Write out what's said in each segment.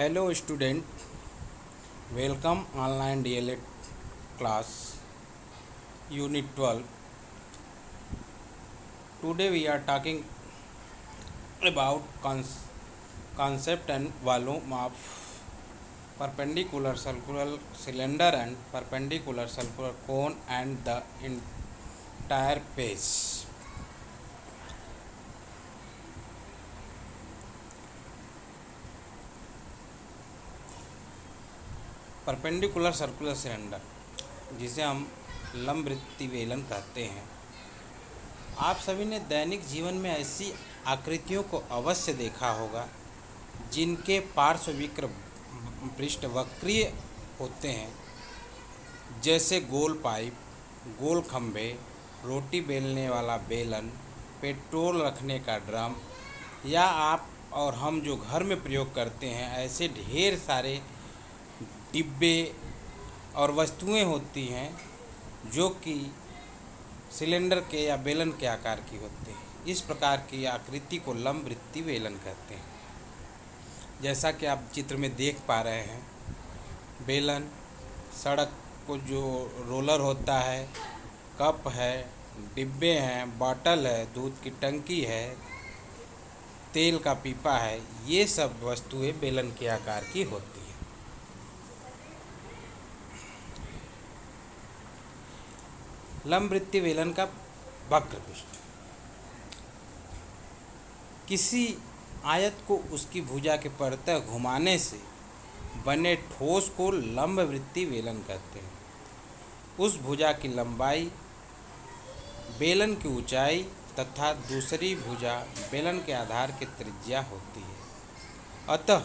Hello student, welcome online DLED class Unit 12. Today we are talking about concept and volume of perpendicular circular cylinder and perpendicular circular cone and the entire face. Perpendicular circular cylinder, जिसे हम लंबवृत्तीय बेलन कहते हैं। आप सभी ने दैनिक जीवन में ऐसी आकृतियों को अवश्य देखा होगा जिनके पार्श्व विक्र पृष्ठ वक्रीय होते हैं, जैसे गोल पाइप, गोल खंभे, रोटी बेलने वाला बेलन, पेट्रोल रखने का ड्रम, या आप और हम जो घर में प्रयोग करते हैं ऐसे ढेर सारे डिब्बे और वस्तुएं होती हैं जो कि सिलेंडर के या बेलन के आकार की होती हैं। इस प्रकार की आकृति को लंबवृत्तीय बेलन कहते हैं। जैसा कि आप चित्र में देख पा रहे हैं, बेलन, सड़क को जो रोलर होता है, कप है, डिब्बे हैं, बॉटल है, दूध की टंकी है, तेल का पीपा है, ये सब वस्तुएं बेलन के आकार की होती हैं। लंबवृत्तीय बेलन का वक्र पृष्ठ किसी आयत को उसकी भुजा के परतः घुमाने से बने ठोस को लंबवृत्तीय बेलन कहते हैं। उस भुजा की लंबाई बेलन की ऊंचाई तथा दूसरी भुजा बेलन के आधार की त्रिज्या होती है। अतः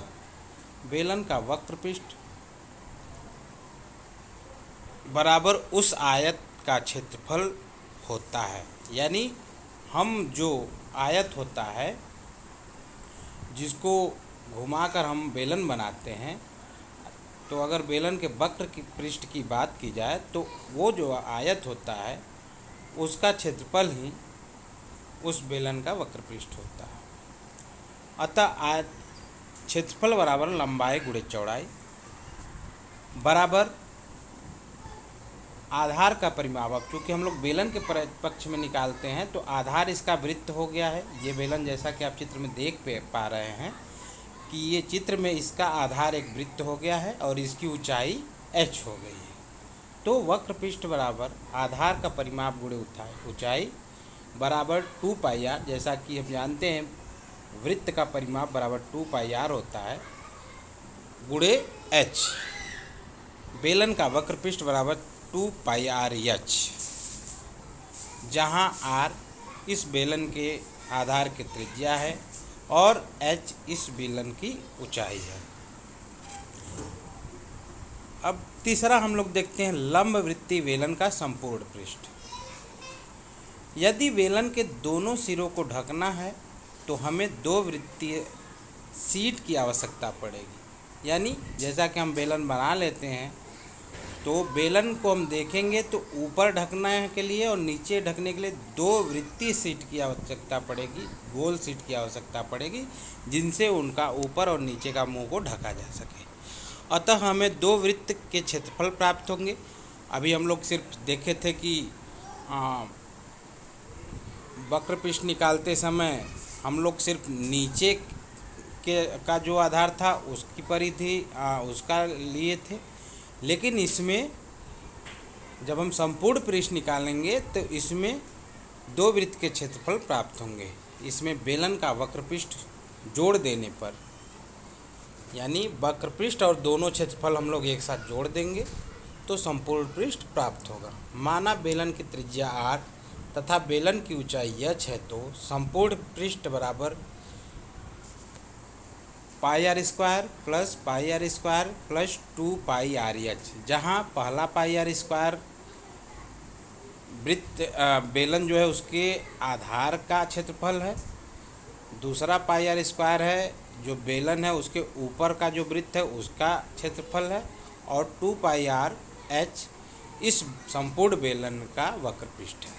बेलन का वक्र पृष्ठ बराबर उस आयत का क्षेत्रफल होता है। यानी हम जो आयत होता है जिसको घुमाकर हम बेलन बनाते हैं, तो अगर बेलन के वक्र की पृष्ठ की बात की जाए तो वो जो आयत होता है उसका क्षेत्रफल ही उस बेलन का वक्र पृष्ठ होता है। अतः आयत क्षेत्रफल बराबर लंबाई गुणे चौड़ाई बराबर आधार का परिमाप। अब चूँकि हम लोग बेलन के पक्ष में निकालते हैं तो आधार इसका वृत्त हो गया है। ये बेलन, जैसा कि आप चित्र में देख पा रहे हैं कि ये चित्र में इसका आधार एक वृत्त हो गया है और इसकी ऊंचाई h हो गई है। तो वक्र पृष्ठ बराबर आधार का परिमाप गुणे ऊंचाई बराबर 2 पाई r। जैसा कि हम जानते हैं वृत्त का परिमाप बराबर 2 पाई r होता है गुणे h। बेलन का वक्र पृष्ठ बराबर 2 पाई r h, जहाँ r इस बेलन के आधार की त्रिज्या है और h इस बेलन की ऊंचाई है। अब तीसरा हम लोग देखते हैं लंबवृत्तीय बेलन का संपूर्ण पृष्ठ। यदि बेलन के दोनों सिरों को ढकना है तो हमें 2 वृत्तीय शीट की आवश्यकता पड़ेगी। यानी जैसा कि हम बेलन बना लेते हैं तो बेलन को हम देखेंगे तो ऊपर ढकने के लिए और नीचे ढकने के लिए 2 वृत्तीय शीट की आवश्यकता पड़ेगी, गोल शीट की आवश्यकता पड़ेगी, जिनसे उनका ऊपर और नीचे का मुंह को ढका जा सके। अतः हमें 2 वृत्त के क्षेत्रफल प्राप्त होंगे। अभी हम लोग सिर्फ देखे थे कि वक्र पृष्ठ निकालते समय हम लोग सिर्फ नीचे का जो आधार था उसकी परिधि उसका लिए थे, लेकिन इसमें जब हम संपूर्ण पृष्ठ निकालेंगे तो इसमें 2 वृत्त के क्षेत्रफल प्राप्त होंगे। इसमें बेलन का वक्र पृष्ठ जोड़ देने पर, यानी वक्र पृष्ठ और दोनों क्षेत्रफल हम लोग एक साथ जोड़ देंगे तो संपूर्ण पृष्ठ प्राप्त होगा। माना बेलन की त्रिज्या r तथा बेलन की ऊंचाई h है, तो संपूर्ण पृष्ठ बराबर पाई r square plus pi r square plus 2 पाई r h, जहाँ पहला पाई r स्क्वायर वृत्त बेलन जो है उसके आधार का क्षेत्रफल है, दूसरा पाई r स्क्वायर है जो बेलन है उसके ऊपर का जो वृत्त है उसका क्षेत्रफल है, और 2 पाई r h इस संपूर्ण बेलन का वक्र पृष्ठ है।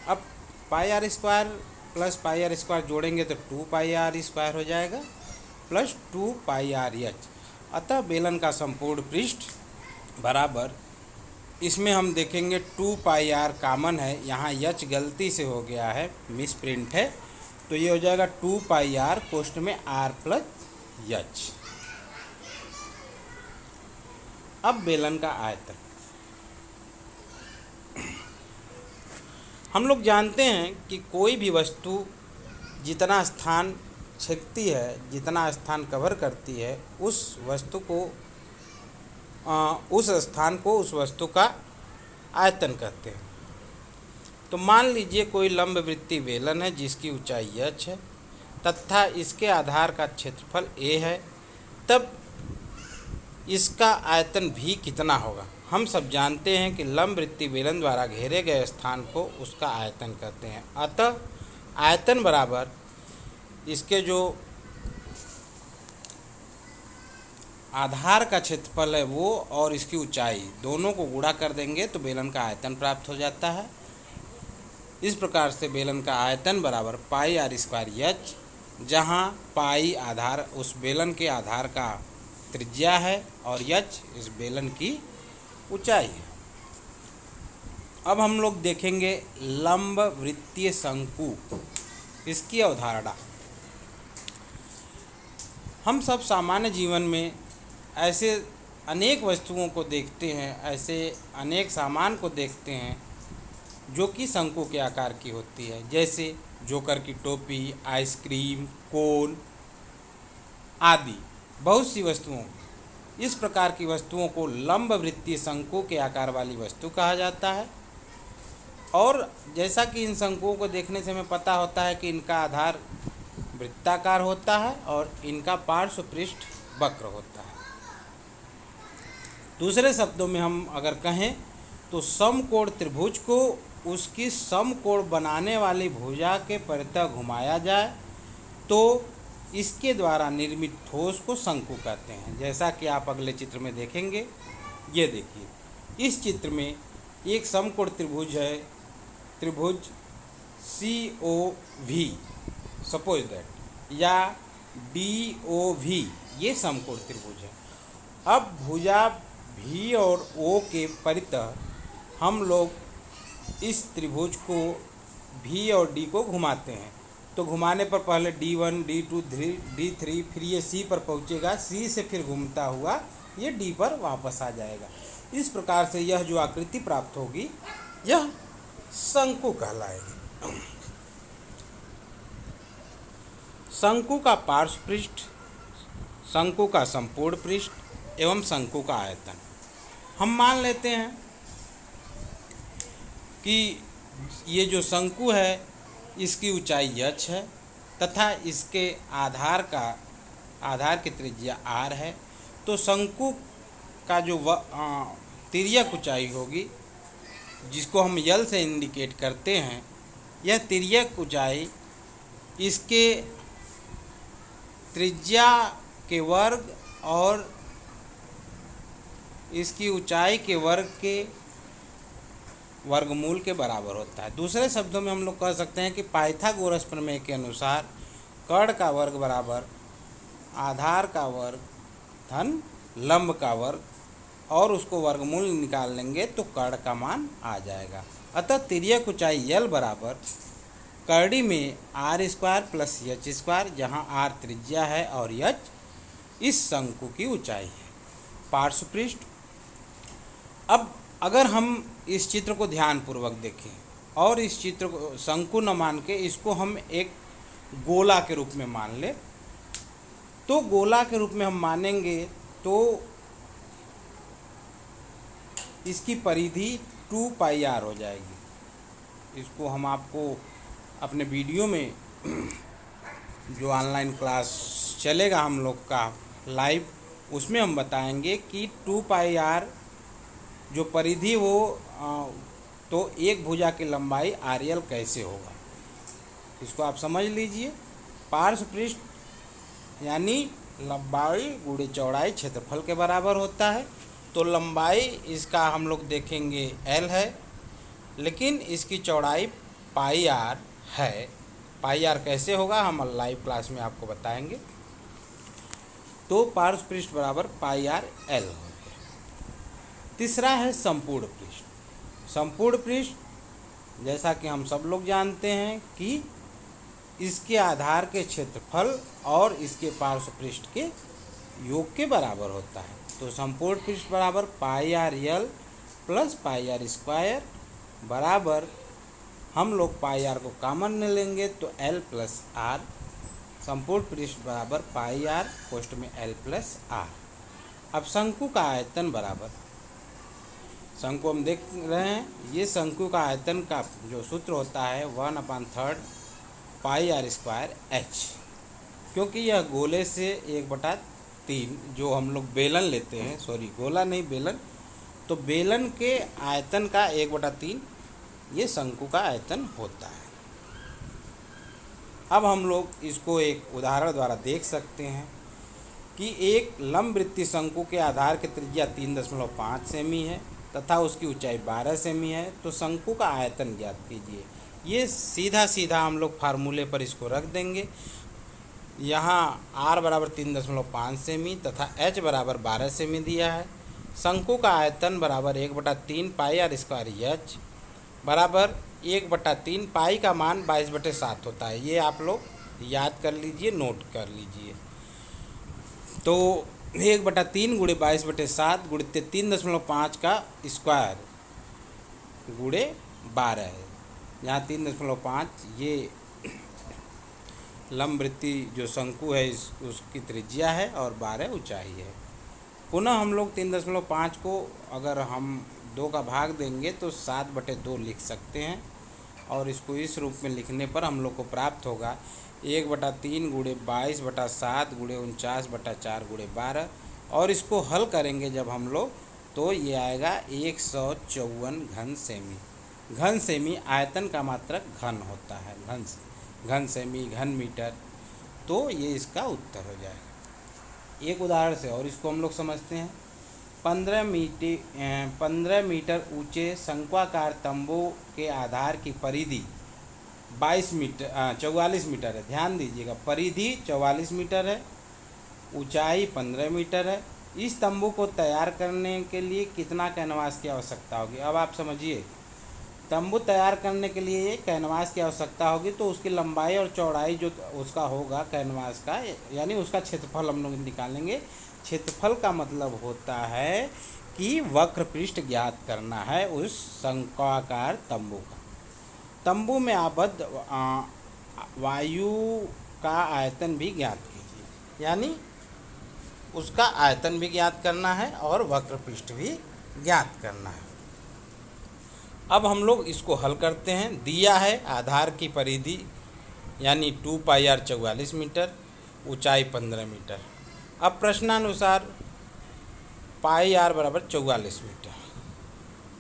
अब पाई r square plus pi r square जोड़ेंगे तो 2 पाई r स्क्वायर हो जाएगा प्लस 2 पाई r h। अतः बेलन का संपूर्ण पृष्ठ बराबर, इसमें हम देखेंगे 2 पाई आर कॉमन है, यहाँ यच गलती से हो गया है, मिस प्रिंट है, तो ये हो जाएगा 2 पाई आर कोष्ठ में आर प्लस यच। अब बेलन का आयतन हम लोग जानते हैं कि कोई भी वस्तु जितना स्थान छेदती है, जितना स्थान कवर करती है, उस वस्तु को उस स्थान को उस वस्तु का आयतन कहते हैं। तो मान लीजिए कोई लंब वृत्तीय बेलन है जिसकी ऊंचाई h है तथा इसके आधार का क्षेत्रफल a है, तब इसका आयतन भी कितना होगा। हम सब जानते हैं कि लंब वृत्तीय बेलन द्वारा घेरे गए स्थान को उसका आयतन कहते हैं। अतः आयतन बराबर इसके जो आधार का क्षेत्रफल है वो और इसकी ऊंचाई दोनों को गुणा कर देंगे तो बेलन का आयतन प्राप्त हो जाता है। इस प्रकार से बेलन का आयतन बराबर पाई आर स्क्वायर एच, जहाँ पाई आधार उस बेलन के आधार का त्रिज्या है और एच इस बेलन की ऊंचाई है। अब हम लोग देखेंगे लंब वृत्तीय शंकु, इसकी अवधारणा। हम सब सामान्य जीवन में ऐसे अनेक वस्तुओं को देखते हैं, ऐसे अनेक सामान को देखते हैं जो कि शंकु के आकार की होती है, जैसे जोकर की टोपी, आइसक्रीम, कोन आदि बहुत सी वस्तुओं। इस प्रकार की वस्तुओं को लंब वृत्तीय शंकु के आकार वाली वस्तु कहा जाता है। और जैसा कि इन शंकुओं को देखने से हमें पता होता है कि इनका आधार वृत्ताकार होता है और इनका पार्श्व पृष्ठ वक्र होता है। दूसरे शब्दों में हम अगर कहें तो समकोण त्रिभुज को उसकी समकोण बनाने वाली भुजा के परितः घुमाया जाए तो इसके द्वारा निर्मित ठोस को शंकु कहते हैं। जैसा कि आप अगले चित्र में देखेंगे। ये देखिए, इस चित्र में एक समकोण त्रिभुज है, त्रिभुज COV सपोज दैट, या DOV, ये समकोण त्रिभुज है। अब भुजा V और O के परितः हम लोग इस त्रिभुज को V और D को घुमाते हैं। तो घुमाने पर पहले D1, D2, D3, फिर ये C पर पहुँचेगा, C से फिर घूमता हुआ ये D पर वापस आ जाएगा। इस प्रकार से यह जो आकृति प्राप्त होगी यह शंकु कहलाएगी। शंकु का पार्श्व पृष्ठ, शंकु का संपूर्ण पृष्ठ एवं शंकु का आयतन। हम मान लेते हैं कि ये जो शंकु है इसकी ऊंचाई h है तथा इसके आधार की त्रिज्या r है। तो शंकु का जो तिर्यक ऊंचाई होगी, जिसको हम L से इंडिकेट करते हैं, यह तिर्यक ऊंचाई इसके त्रिज्या के वर्ग और इसकी ऊंचाई के वर्ग के वर्गमूल के बराबर होता है। दूसरे शब्दों में हम लोग कह सकते हैं कि पाइथागोरस प्रमेय के अनुसार कर्ण का वर्ग बराबर आधार का वर्ग धन लंब का वर्ग, और उसको वर्गमूल निकाल लेंगे तो कर्ण का मान आ जाएगा। अतः तिर्यक ऊंचाई L बराबर कर्णी में R square plus H square, जहाँ R त्रिज्या है और H इस शंकु की ऊंचाई है। पार्श्व पृष्ठ। अब अगर हम इस चित्र को ध्यानपूर्वक देखें और इस चित्र को शंकु न मान के इसको हम एक गोला के रूप में मान ले, तो गोला के रूप में हम मानेंगे तो इसकी परिधि 2 पाई आर हो जाएगी। इसको हम आपको अपने वीडियो में जो ऑनलाइन क्लास चलेगा हम लोग का लाइव, उसमें हम बताएंगे कि 2 पाई आर जो परिधि वो तो एक भुजा की लंबाई RL कैसे होगा, इसको आप समझ लीजिए। पार्श्व पृष्ठ यानी लंबाई गुणे चौड़ाई क्षेत्रफल के बराबर होता है। तो लंबाई इसका हम लोग देखेंगे L है, लेकिन इसकी चौड़ाई पाई आर है। पाई आर कैसे होगा हम लाइव क्लास में आपको बताएंगे। तो पार्श्व पृष्ठ बराबर पाई आर एल हो गया। तीसरा है संपूर्ण पृष्ठ। संपूर्ण पृष्ठ जैसा कि हम सब लोग जानते हैं कि इसके आधार के क्षेत्रफल और इसके पार्श्व पृष्ठ के योग के बराबर होता है। तो संपूर्ण पृष्ठ बराबर pi R L plus pi R square बराबर, हम लोग पाई आर को कॉमन ले लेंगे तो एल प्लस आर। संपूर्ण पृष्ठ बराबर पाई आर कोष्ठ में एल प्लस आर। अब शंकु का आयतन बराबर, शंकु हम देख रहे हैं, ये शंकु का आयतन का जो सूत्र होता है 1/3 पाई आर स्क्वायर एच, क्योंकि यह गोले से 1/3 जो हम लोग बेलन लेते हैं, सॉरी गोला नहीं बेलन, तो बेलन के आयतन का 1/3 ये शंकु का आयतन होता है। अब हम लोग इसको एक उदाहरण द्वारा देख सकते हैं कि एक लंबवृत्तीय शंकु के आधार की त्रिज्या 3.5 सेमी है तथा उसकी ऊंचाई 12 सेमी है, तो शंकु का आयतन ज्ञात कीजिए। ये सीधा सीधा हम लोग फार्मूले पर इसको रख देंगे। यहाँ r बराबर 3.5 सेमी तथा h बराबर 12 सेमी दिया है। शंकु का आयतन बराबर 1/3 पाई आर स्क्वायर एच बराबर 1/3 पाई का मान 22/7 होता है। ये आप लोग याद कर लीजिए, नोट कर लीजिए। तो 1/3 गुणे 22/7 गुणे 3.5 का स्क्वायर गुणे 12 है। यहाँ 3.5 ये लंबवृत्ती जो शंकु है उसकी त्रिज्या है और 12 ऊंचाई है। पुनः हम लोग 3.5 को अगर हम 2 का भाग देंगे तो 7/2 लिख सकते हैं, और इसको इस रूप में लिखने पर हम लोग को प्राप्त होगा 1/3 गुणे 22/7 गुणे 49/4 गुणे 12, और इसको हल करेंगे जब हम लोग तो ये आएगा 154 घन सेमी। घन सेमी आयतन का मात्रक घन होता है, घन सेमी, घन मीटर, तो ये इसका उत्तर हो जाएगा। एक उदाहरण से और इसको हम लोग समझते हैं। 15 मीटर ऊंचे शंक्वाकार तंबू के आधार की परिधि 44 मीटर है। ध्यान दीजिएगा, परिधि 44 मीटर है, ऊंचाई 15 मीटर है। इस तंबू को तैयार करने के लिए कितना कैनवास की आवश्यकता होगी? अब आप समझिए, तंबू तैयार करने के लिए कैनवास की आवश्यकता होगी, तो उसकी लंबाई और चौड़ाई जो उसका होगा कैनवास का, यानी उसका क्षेत्रफल हम लोग निकालेंगे। क्षेत्रफल का मतलब होता है कि वक्र पृष्ठ ज्ञात करना है उस शंक्वाकार तंबू का। तंबू में आबद्ध वायु का आयतन भी ज्ञात कीजिए, यानी उसका आयतन भी ज्ञात करना है और वक्र पृष्ठ भी ज्ञात करना है। अब हम लोग इसको हल करते हैं। दिया है आधार की परिधि यानी 2 पाई आर 44 मीटर, ऊंचाई 15 मीटर। अब प्रश्नानुसार पाई आर बराबर 44 मीटर,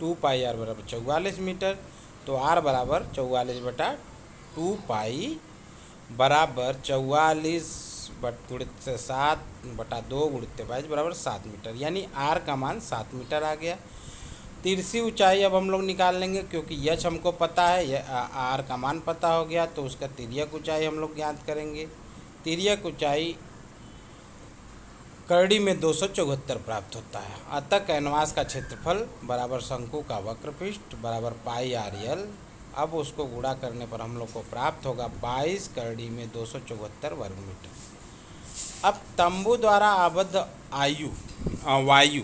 2 पाई आर बराबर 44 मीटर, तो आर बराबर 44/2 पाई बराबर 44 गुणित 7/2 गुणित 22 बराबर 7 मीटर, यानी आर का मान 7 मीटर आ गया। तिरछी ऊंचाई अब हम लोग निकाल लेंगे, क्योंकि यच हमको पता है, यह आर का मान पता हो गया, तो उसका तिर्यक ऊंचाई हम लोग ज्ञात करेंगे। तिर्यक ऊंचाई करड़ी में 274 प्राप्त होता है। अतः कैनवास का क्षेत्रफल बराबर शंकु का वक्र पृष्ठ बराबर पाई आर एल। अब उसको गुणा करने पर हम लोग को प्राप्त होगा 22 करड़ी में 274 वर्ग मीटर। अब तंबू द्वारा आबद्ध वायु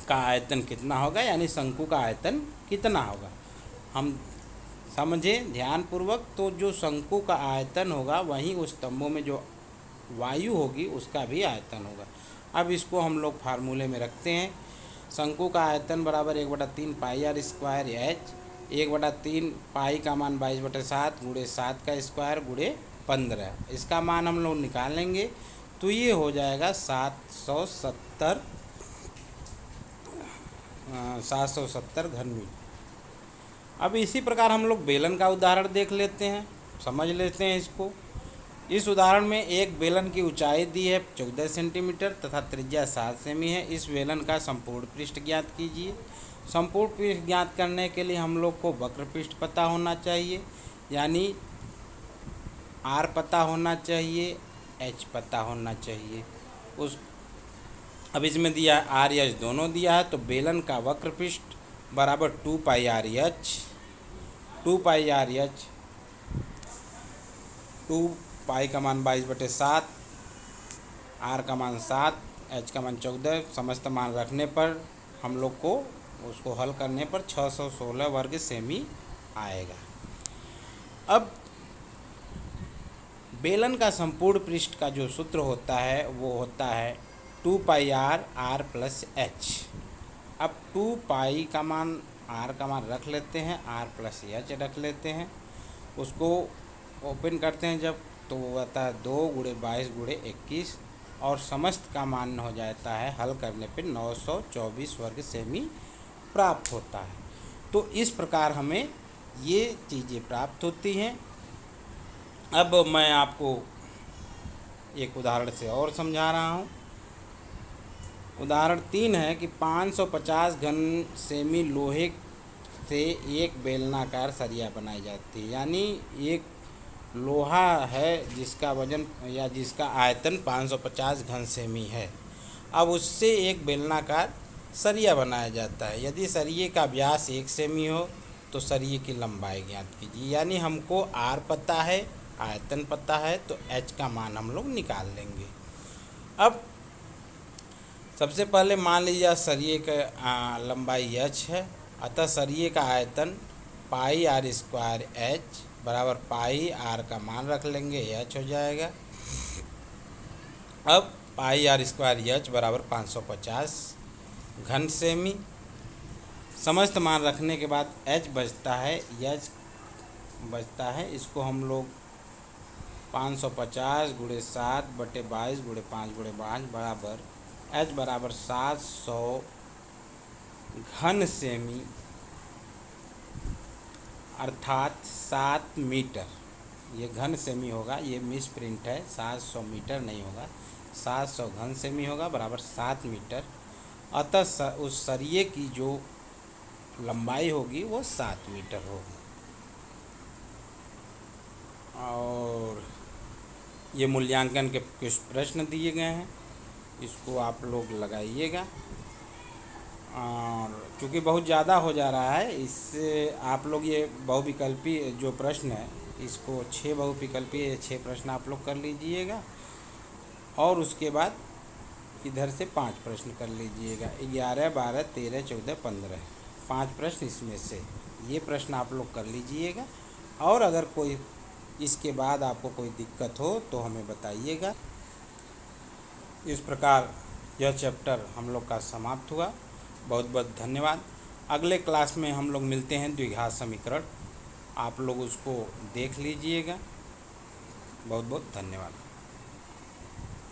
का आयतन कितना होगा, यानी शंकु का आयतन कितना होगा, हम समझें ध्यानपूर्वक। तो जो शंकु का आयतन होगा वहीं उस तंबू में जो वायु होगी उसका भी आयतन होगा। अब इसको हम लोग फार्मूले में रखते हैं। शंकु का आयतन बराबर 1/3 पाई आर स्क्वायर एच, 1/3 पाई का मान 22/7 गुणे 7 का स्क्वायर गुणे 15। इसका मान हम लोग निकालेंगे तो ये हो जाएगा 770 घन मीटर। अब इसी प्रकार हम लोग बेलन का उदाहरण देख लेते हैं, समझ लेते हैं इसको। इस उदाहरण में एक बेलन की ऊंचाई दी है 14 सेंटीमीटर तथा त्रिज्या 7 सेमी है। इस बेलन का संपूर्ण पृष्ठ ज्ञात कीजिए। संपूर्ण पृष्ठ ज्ञात करने के लिए हम लोग को वक्र पृष्ठ पता होना चाहिए, यानी आर पता होना चाहिए, एच पता होना चाहिए। उस अब इसमें दिया है आर एच दोनों दिया है, तो बेलन का वक्र पृष्ठ बराबर 2 पाई आर एच, 2 पाई आर एच, 2 पाई का मान 22/7, आर का मान 7, एच का मान 14, समस्त मान रखने पर हम लोग को उसको हल करने पर 616 वर्ग सेमी आएगा। अब बेलन का संपूर्ण पृष्ठ का जो सूत्र होता है वो होता है 2 पाई आर, आर प्लस एच। अब 2 पाई का मान, आर का मान रख लेते हैं, आर प्लस एच रख लेते हैं, उसको ओपन करते हैं जब, तो वो आता है 2 × 22 × 21 और समस्त का मान हो जाता है हल करने पे 924 वर्ग सेमी प्राप्त होता है। तो इस प्रकार हमें ये चीज़ें प्राप्त होती हैं। अब मैं आपको एक उदाहरण से और समझा रहा हूँ। उदाहरण 3 है कि 550 घन सेमी लोहे से एक बेलनाकार सरिया बनाई जाती है। यानी एक लोहा है जिसका वजन या जिसका आयतन 550 घन सेमी है। अब उससे एक बेलनाकार सरिया बनाया जाता है। यदि सरिये का व्यास 1 सेमी हो तो सरिये की लंबाई ज्ञात कीजिए। यानी हमको आर पता है, आयतन पता है, तो एच का मान हम लोग निकाल लेंगे। अब सबसे पहले मान लीजिए सरिये का लंबाई एच है, अतः सरिये का आयतन पाई आर स्क्वायर एच बराबर पाई आर का मान रख लेंगे, एच हो जाएगा। अब पाई आर स्क्वायर एच बराबर 550 घन सेमी, समस्त मान रखने के बाद एच बचता है, एच बचता है, इसको हम लोग 550 × 7/22 × 5/5 बराबर एच बराबर 700 घन सेमी अर्थात 7 मीटर। ये घन सेमी होगा, ये मिस प्रिंट है, 700 मीटर नहीं होगा, 700 घन सेमी होगा बराबर 7 मीटर। अतः उस सरिये की जो लंबाई होगी वो 7 मीटर होगी। और ये मूल्यांकन के कुछ प्रश्न दिए गए हैं, इसको आप लोग लगाइएगा। और चूँकि बहुत ज़्यादा हो जा रहा है, इससे आप लोग ये बहुविकल्पी जो प्रश्न है इसको 6 बहुविकल्पी 6 प्रश्न आप लोग कर लीजिएगा और उसके बाद इधर से 5 प्रश्न कर लीजिएगा। 11, 12, 13, 14, 15 5 प्रश्न इसमें से ये प्रश्न आप लोग कर लीजिएगा। और अगर कोई इसके बाद आपको कोई दिक्कत हो तो हमें बताइएगा। इस प्रकार यह चैप्टर हम लोग का समाप्त हुआ। बहुत बहुत धन्यवाद। अगले क्लास में हम लोग मिलते हैं द्विघात समीकरण, आप लोग उसको देख लीजिएगा। बहुत बहुत धन्यवाद।